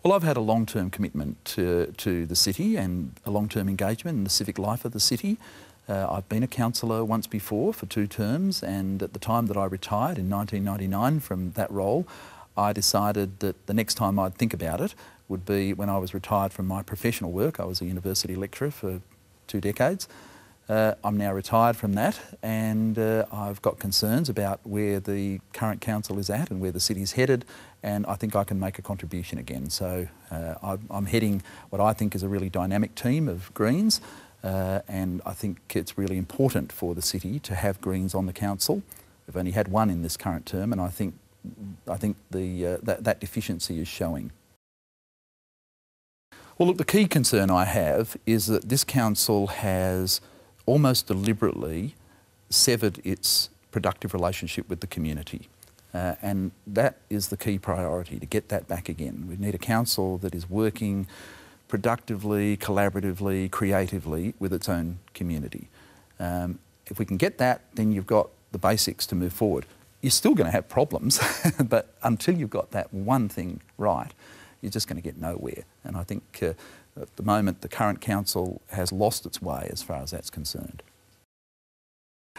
Well, I've had a long-term commitment to the city and a long-term engagement in the civic life of the city. I've been a councillor once before for 2 terms, and at the time that I retired in 1999 from that role, I decided that the next time I'd think about it would be when I was retired from my professional work. I was a university lecturer for 2 decades. I'm now retired from that, and I've got concerns about where the current council is at and where the city's headed, and I think I can make a contribution again. So I'm heading what I think is a really dynamic team of Greens, and I think it's really important for the city to have Greens on the council. We've only had one in this current term, and I think that deficiency is showing. Well, look, the key concern I have is that this council has almost deliberately severed its productive relationship with the community. And that is the key priority, to get that back again. We need a council that is working productively, collaboratively, creatively with its own community. If we can get that, then you've got the basics to move forward. You're still going to have problems, but until you've got that one thing right, you're just going to get nowhere. And I think at the moment the current council has lost its way as far as that's concerned.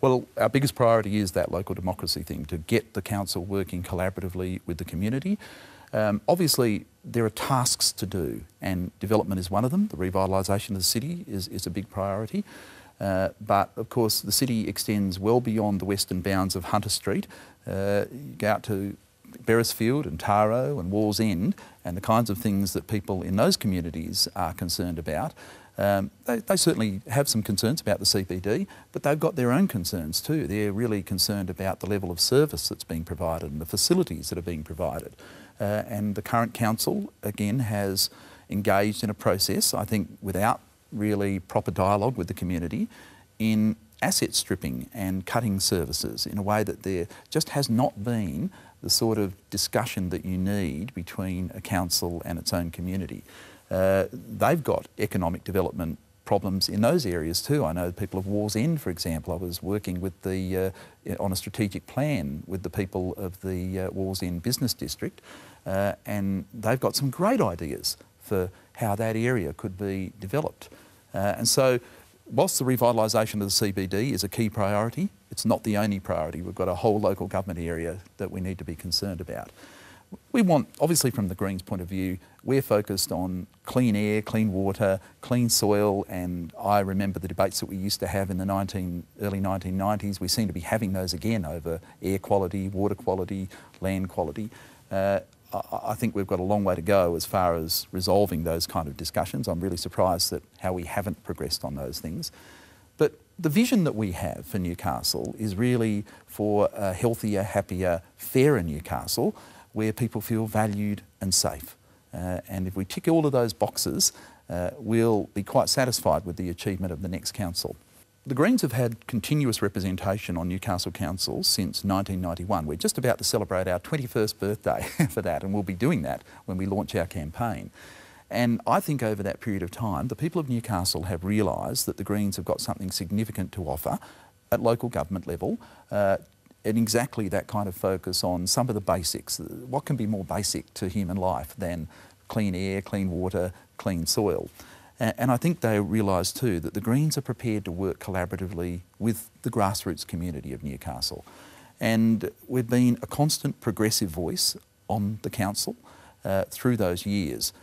Well, our biggest priority is that local democracy thing, to get the council working collaboratively with the community. Obviously, there are tasks to do, and development is one of them. The revitalisation of the city is a big priority. But of course, the city extends well beyond the western bounds of Hunter Street. You go out to Beresfield and Taro and Wall's End, and the kinds of things that people in those communities are concerned about. They certainly have some concerns about the CBD, but they've got their own concerns too. They're really concerned about the level of service that's being provided and the facilities that are being provided. And the current council, again, has engaged in a process, I think without really proper dialogue with the community, in asset stripping and cutting services in a way that there just has not been the sort of discussion that you need between a council and its own community. They've got economic development problems in those areas too. I know the people of Wall's End, for example. I was working with on a strategic plan with the people of the Wall's End Business District, and they've got some great ideas for how that area could be developed. And so, whilst the revitalisation of the CBD is a key priority, it's not the only priority. We've got a whole local government area that we need to be concerned about. We want, obviously from the Greens' point of view, we're focused on clean air, clean water, clean soil, and I remember the debates that we used to have in the early 1990s. We seem to be having those again over air quality, water quality, land quality. I think we've got a long way to go as far as resolving those kind of discussions. I'm really surprised at how we haven't progressed on those things. But the vision that we have for Newcastle is really for a healthier, happier, fairer Newcastle, where people feel valued and safe. And if we tick all of those boxes, we'll be quite satisfied with the achievement of the next council. The Greens have had continuous representation on Newcastle Council since 1991. We're just about to celebrate our 21st birthday for that, and we'll be doing that when we launch our campaign. And I think over that period of time, the people of Newcastle have realised that the Greens have got something significant to offer at local government level, and exactly that kind of focus on some of the basics. What can be more basic to human life than clean air, clean water, clean soil? And I think they realise too that the Greens are prepared to work collaboratively with the grassroots community of Newcastle. And we've been a constant progressive voice on the council through those years.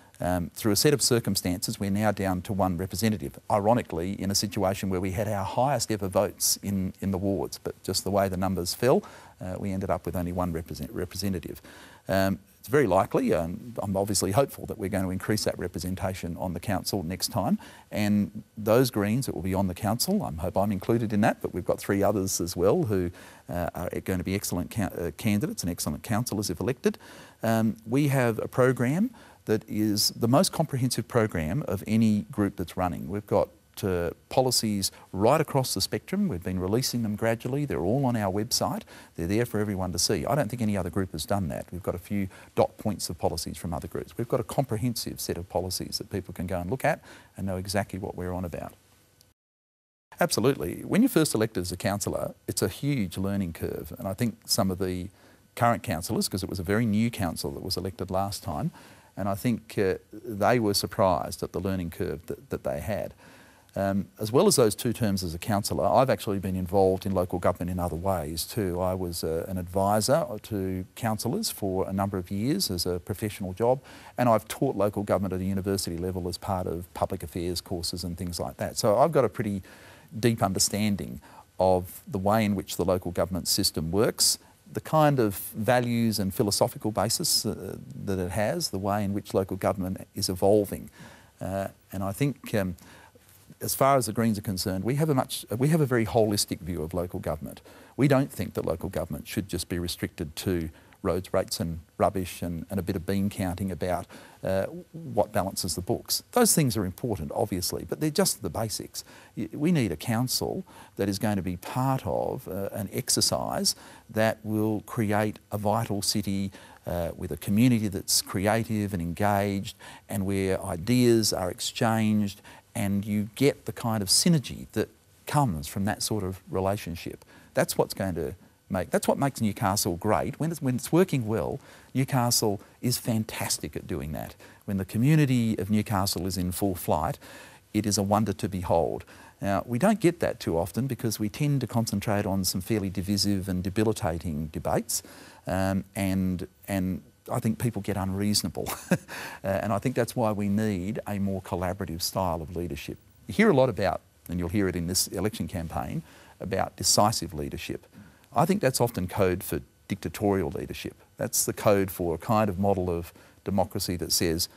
Through a set of circumstances, we're now down to 1 representative, ironically in a situation where we had our highest ever votes in the wards, but just the way the numbers fell, we ended up with only 1 representative. It's very likely, and I'm obviously hopeful, that we're going to increase that representation on the council next time, and those Greens that will be on the council, I hope I'm included in that, but we've got 3 others as well who are going to be excellent candidates and excellent councillors if elected. We have a program that is the most comprehensive program of any group that's running. We've got policies right across the spectrum. We've been releasing them gradually. They're all on our website. They're there for everyone to see. I don't think any other group has done that. We've got a few dot points of policies from other groups. We've got a comprehensive set of policies that people can go and look at and know exactly what we're on about. Absolutely. When you're first elected as a councillor, it's a huge learning curve, and I think some of the current councillors, because it was a very new council that was elected last time, And I think they were surprised at the learning curve that they had. As well as those 2 terms as a councillor, I've actually been involved in local government in other ways too. I was an advisor to councillors for a number of years as a professional job, and I've taught local government at a university level as part of public affairs courses and things like that. So I've got a pretty deep understanding of the way in which the local government system works, the kind of values and philosophical basis that it has, the way in which local government is evolving. And I think as far as the Greens are concerned, we have a very holistic view of local government. We don't think that local government should just be restricted to roads, rates and rubbish and a bit of bean counting about what balances the books. Those things are important, obviously, but they're just the basics. We need a council that is going to be part of an exercise that will create a vital city with a community that's creative and engaged, and where ideas are exchanged and you get the kind of synergy that comes from that sort of relationship. That's what's going to that's what makes Newcastle great. When it's working well, Newcastle is fantastic at doing that. When the community of Newcastle is in full flight, it is a wonder to behold. Now, we don't get that too often because we tend to concentrate on some fairly divisive and debilitating debates, and I think people get unreasonable. And I think that's why we need a more collaborative style of leadership. You hear a lot about, and you'll hear it in this election campaign, about decisive leadership. I think that's often code for dictatorial leadership. That's the code for a kind of model of democracy that says,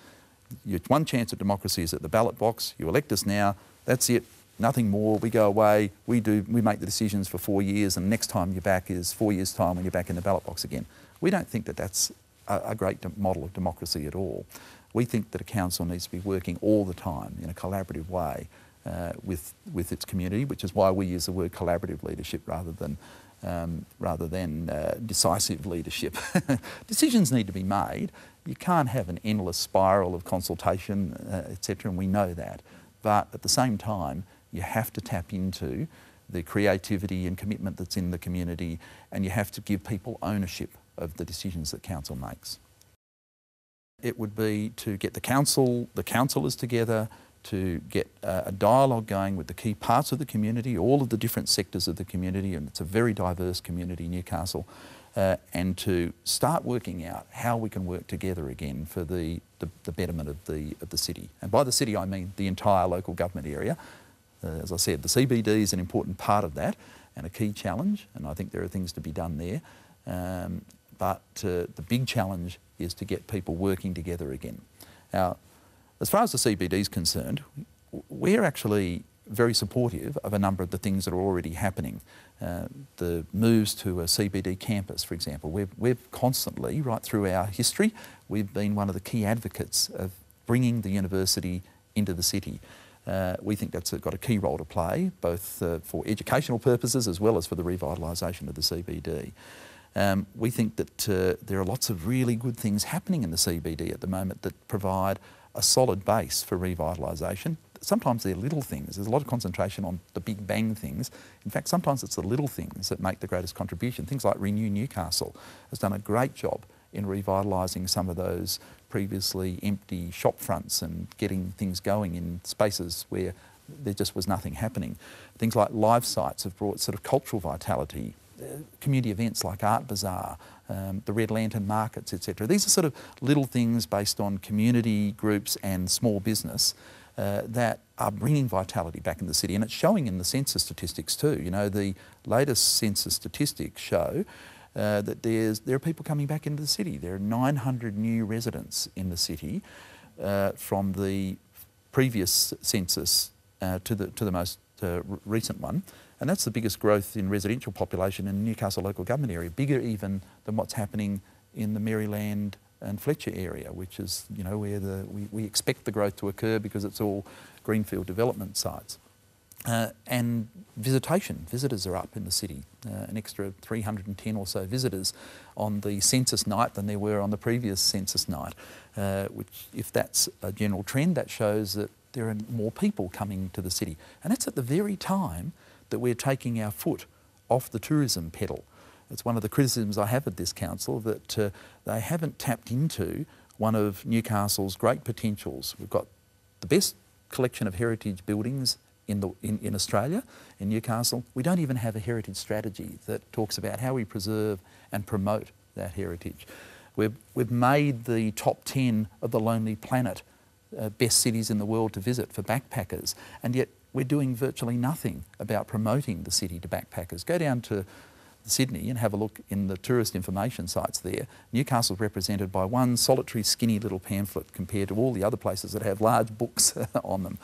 your one chance at democracy is at the ballot box, you elect us now, that's it, nothing more, we go away, we make the decisions for 4 years, and next time you're back is 4 years' time when you're back in the ballot box again. We don't think that that's a great model of democracy at all. We think that a council needs to be working all the time in a collaborative way with its community, which is why we use the word collaborative leadership rather than decisive leadership. Decisions need to be made. You can't have an endless spiral of consultation, etc., and we know that. But at the same time, you have to tap into the creativity and commitment that's in the community, and you have to give people ownership of the decisions that council makes. It would be to get the councillors together, to get a dialogue going with the key parts of the community, all of the different sectors of the community, and it's a very diverse community, Newcastle, and to start working out how we can work together again for the betterment of the city. And by the city I mean the entire local government area. As I said, the CBD is an important part of that and a key challenge, and I think there are things to be done there. But the big challenge is to get people working together again. Now, as far as the CBD is concerned, we're actually very supportive of a number of the things that are already happening. The moves to a CBD campus, for example, we've constantly, right through our history, we've been one of the key advocates of bringing the university into the city. We think that's got a key role to play, both for educational purposes as well as for the revitalisation of the CBD. We think that there are lots of really good things happening in the CBD at the moment that provide a solid base for revitalisation. Sometimes they're little things. There's a lot of concentration on the big bang things. In fact, sometimes it's the little things that make the greatest contribution. Things like Renew Newcastle has done a great job in revitalising some of those previously empty shop fronts and getting things going in spaces where there just was nothing happening. Things like live sites have brought sort of cultural vitality. Community events like Art Bazaar, the Red Lantern markets, etc. These are sort of little things based on community groups and small business that are bringing vitality back in the city, and it's showing in the census statistics too. You know, the latest census statistics show that there are people coming back into the city. There are 900 new residents in the city from the previous census to the most recent one. And that's the biggest growth in residential population in the Newcastle local government area, bigger even than what's happening in the Maryland and Fletcher area, which is, you know, where we expect the growth to occur because it's all greenfield development sites. And visitors are up in the city, an extra 310 or so visitors on the census night than there were on the previous census night, which, if that's a general trend, that shows that there are more people coming to the city. And that's at the very time that we're taking our foot off the tourism pedal. It's one of the criticisms I have of this council, that they haven't tapped into one of Newcastle's great potentials. We've got the best collection of heritage buildings in Australia, in Newcastle. We don't even have a heritage strategy that talks about how we preserve and promote that heritage. We've made the top 10 of the Lonely Planet best cities in the world to visit for backpackers, and yet we're doing virtually nothing about promoting the city to backpackers. Go down to Sydney and have a look in the tourist information sites there. Newcastle's represented by one solitary skinny little pamphlet compared to all the other places that have large books on them.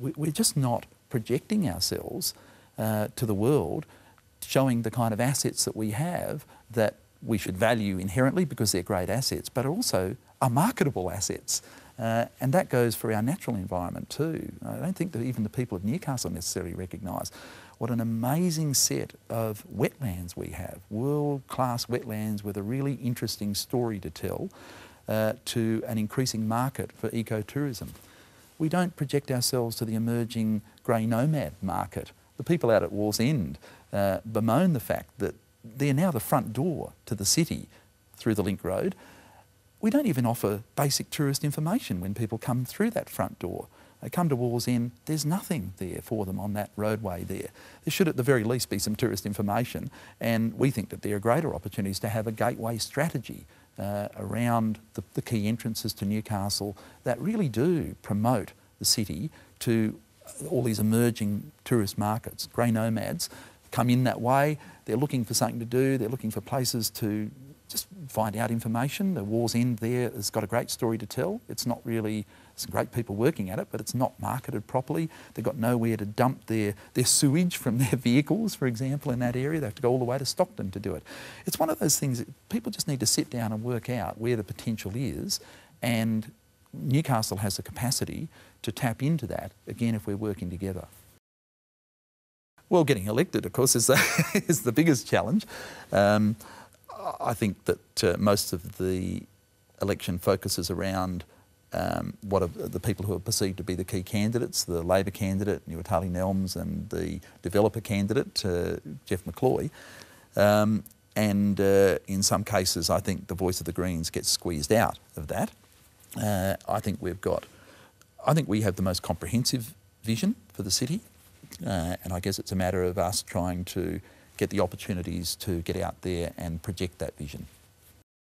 We're just not projecting ourselves to the world, showing the kind of assets that we have that we should value inherently because they're great assets, but also are marketable assets. And that goes for our natural environment too. I don't think that even the people of Newcastle necessarily recognise what an amazing set of wetlands we have, world-class wetlands with a really interesting story to tell to an increasing market for ecotourism. We don't project ourselves to the emerging grey nomad market. The people out at Wallsend bemoan the fact that they're now the front door to the city through the Link Road. We don't even offer basic tourist information when people come through that front door. They come to Wallsend, there's nothing there for them on that roadway there. There should at the very least be some tourist information, and we think that there are greater opportunities to have a gateway strategy around the key entrances to Newcastle that really do promote the city to all these emerging tourist markets. Grey nomads come in that way, they're looking for something to do, they're looking for places to just find out information. The Wallsend there has got a great story to tell. It's not really, some great people working at it, but it's not marketed properly. They've got nowhere to dump their sewage from their vehicles, for example, in that area. They have to go all the way to Stockton to do it. It's one of those things that people just need to sit down and work out where the potential is, and Newcastle has the capacity to tap into that, again, if we're working together. Well, getting elected, of course, is the biggest challenge. I think that most of the election focuses around what are the people who are perceived to be the key candidates, the Labor candidate, Nuatali Nelms, and the developer candidate, Jeff McCloy. And in some cases, I think the voice of the Greens gets squeezed out of that. I think we have the most comprehensive vision for the city, and I guess it's a matter of us trying to get the opportunities to get out there and project that vision.